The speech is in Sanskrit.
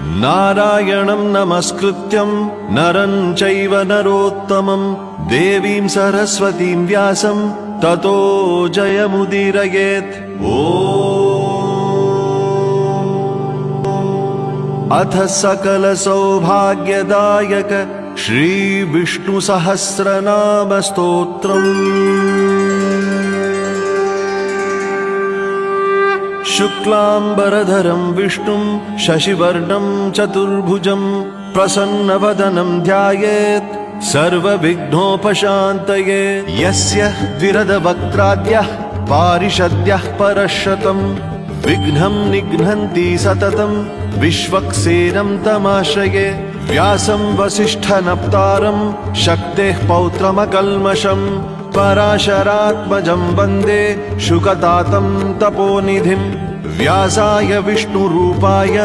नारायणं नमस्कृत्यं नरं चैव नरोत्तमं देवीं सरस्वतीं व्यासं ततो जयमुदीरयेत्। अथ सकल सौभाग्यदायक श्री विष्णु सहस्रनाम स्तोत्रम्। शुक्लांबरधरं विष्णुं शशिवर्णं चतुर्भुजं प्रसन्नवदनं ध्यायेत् सर्वविघ्नोपशान्तये। यस्य द्विरदवक्त्राद्यः पारिषद्यः परशतं विघ्नं निघ्नन्ति सततं विश्वक्सेनं तमाश्रये। व्यासं वसिष्ठनप्तारं शक्तेः पौत्रमकल्मषं पराशरात्मजं वन्दे शुकतातं तपोनिधिं। व्यासाय विष्णुरूपाय